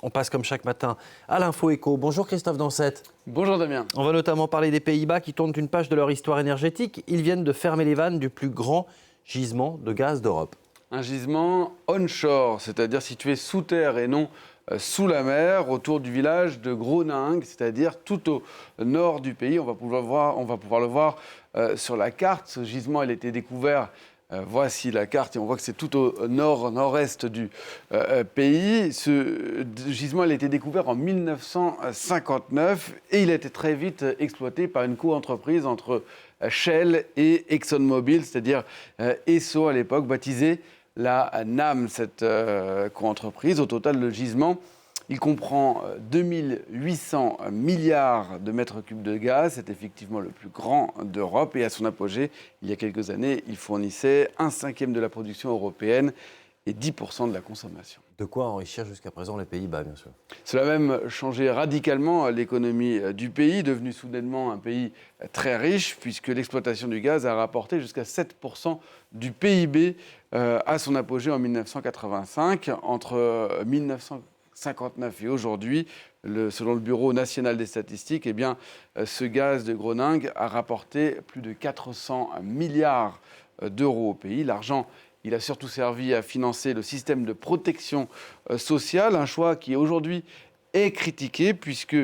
On passe comme chaque matin à l'Info Éco. Bonjour Christophe Dansette. Bonjour Damien. On va notamment parler des Pays-Bas qui tournent une page de leur histoire énergétique. Ils viennent de fermer les vannes du plus grand gisement de gaz d'Europe. Un gisement onshore, c'est-à-dire situé sous terre et non sous la mer, autour du village de Groningue, c'est-à-dire tout au nord du pays. On va pouvoir le voir sur la carte. Ce gisement, il a été découvert. Voici la carte et on voit que c'est tout au nord-est du pays. Ce gisement, il a été découvert en 1959 et il a été très vite exploité par une co-entreprise entre Shell et ExxonMobil, c'est-à-dire Esso à l'époque, baptisée la NAM, cette co-entreprise. Au total, le gisement, il comprend 2800 milliards de mètres cubes de gaz. C'est effectivement le plus grand d'Europe. Et à son apogée, il y a quelques années, il fournissait 1/5 de la production européenne et 10% de la consommation. De quoi enrichir jusqu'à présent les Pays-Bas, bien sûr. Cela a même changé radicalement l'économie du pays, devenu soudainement un pays très riche, puisque l'exploitation du gaz a rapporté jusqu'à 7% du PIB à son apogée en 1985. Entre 1959 et aujourd'hui, selon le Bureau national des statistiques, eh bien, ce gaz de Groningue a rapporté plus de 400 milliards d'euros au pays. L'argent, il a surtout servi à financer le système de protection sociale, un choix qui aujourd'hui est critiqué puisque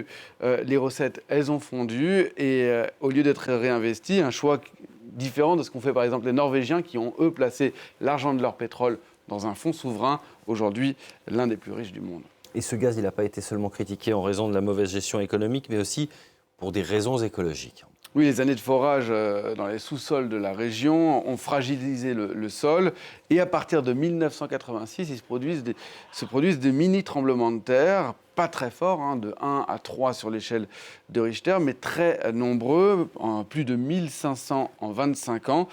les recettes, elles ont fondu et au lieu d'être réinvesties, un choix différent de ce qu'ont fait par exemple les Norvégiens qui ont, eux, placé l'argent de leur pétrole dans un fonds souverain, aujourd'hui l'un des plus riches du monde. Et ce gaz, il n'a pas été seulement critiqué en raison de la mauvaise gestion économique, mais aussi pour des raisons écologiques. Oui, les années de forage dans les sous-sols de la région ont fragilisé le sol. Et à partir de 1986, il se produisent des mini-tremblements de terre, pas très forts, de 1 à 3 sur l'échelle de Richter, mais très nombreux, plus de 1500 en 25 ans.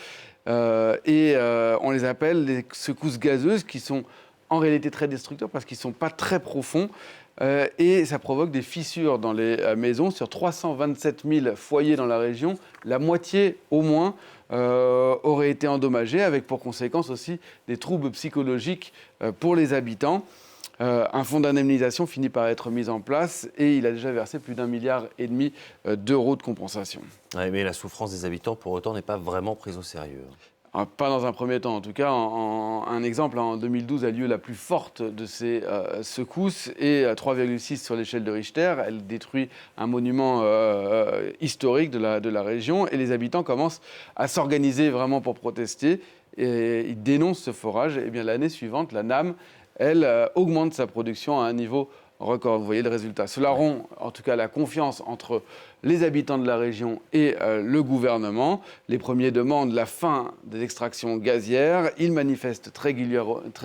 On les appelle les secousses gazeuses, qui sont en réalité très destructeurs parce qu'ils ne sont pas très profonds. Et ça provoque des fissures dans les maisons. Sur 327 000 foyers dans la région, la moitié au moins aurait été endommagée, avec pour conséquence aussi des troubles psychologiques pour les habitants. Un fonds d'indemnisation finit par être mis en place et il a déjà versé plus d'1,5 milliard d'euros de compensation. Ouais, mais la souffrance des habitants, pour autant, n'est pas vraiment prise au sérieux. Pas dans un premier temps, en tout cas. Un exemple, en 2012 a lieu la plus forte de ces secousses et 3,6 sur l'échelle de Richter. Elle détruit un monument historique de la région et les habitants commencent à s'organiser vraiment pour protester. Et ils dénoncent ce forage. Et bien l'année suivante, la NAM, elle augmente sa production à un niveau record. Vous voyez le résultat. Cela rompt en tout cas la confiance entre les habitants de la région et le gouvernement. Les premiers demandent la fin des extractions gazières. Ils manifestent très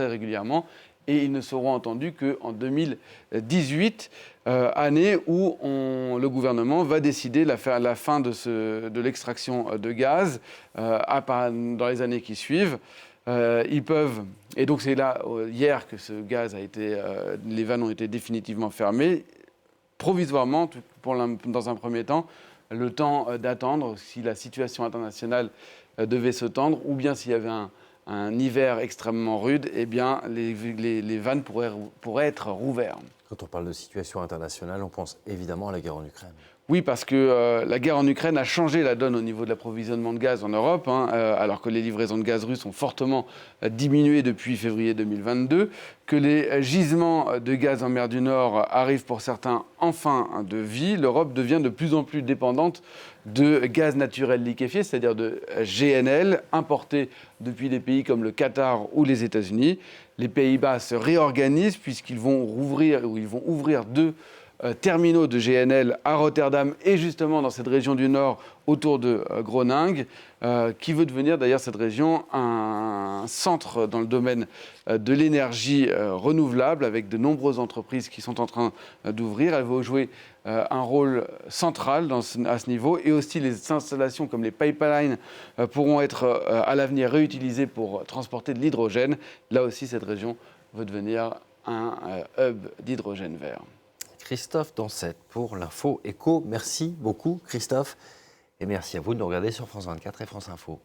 régulièrement et ils ne seront entendus qu'en 2018, année où le gouvernement va décider la fin de l'extraction de gaz dans les années qui suivent. Ils peuvent, et donc c'est là, hier, que ce gaz les vannes ont été définitivement fermées, provisoirement, dans un premier temps, le temps d'attendre si la situation internationale devait se tendre, ou bien s'il y avait un hiver extrêmement rude, eh bien les vannes pourraient être rouvertes. Quand on parle de situation internationale, on pense évidemment à la guerre en Ukraine. Oui, parce que la guerre en Ukraine a changé la donne au niveau de l'approvisionnement de gaz en Europe, alors que les livraisons de gaz russes ont fortement diminué depuis février 2022, que les gisements de gaz en mer du Nord arrivent pour certains en fin de vie. L'Europe devient de plus en plus dépendante de gaz naturel liquéfié, c'est-à-dire de GNL, importé depuis des pays comme le Qatar ou les États-Unis. Les Pays-Bas se réorganisent puisqu'ils vont ouvrir deux terminaux de GNL à Rotterdam et justement dans cette région du Nord autour de Groningue, qui veut devenir d'ailleurs cette région un centre dans le domaine de l'énergie renouvelable avec de nombreuses entreprises qui sont en train d'ouvrir. Elle va jouer un rôle central à ce niveau et aussi les installations comme les pipelines pourront être à l'avenir réutilisées pour transporter de l'hydrogène. Là aussi, cette région veut devenir un hub d'hydrogène vert. Christophe Dansette pour l'Info Éco. Merci beaucoup Christophe et merci à vous de nous regarder sur France 24 et France Info.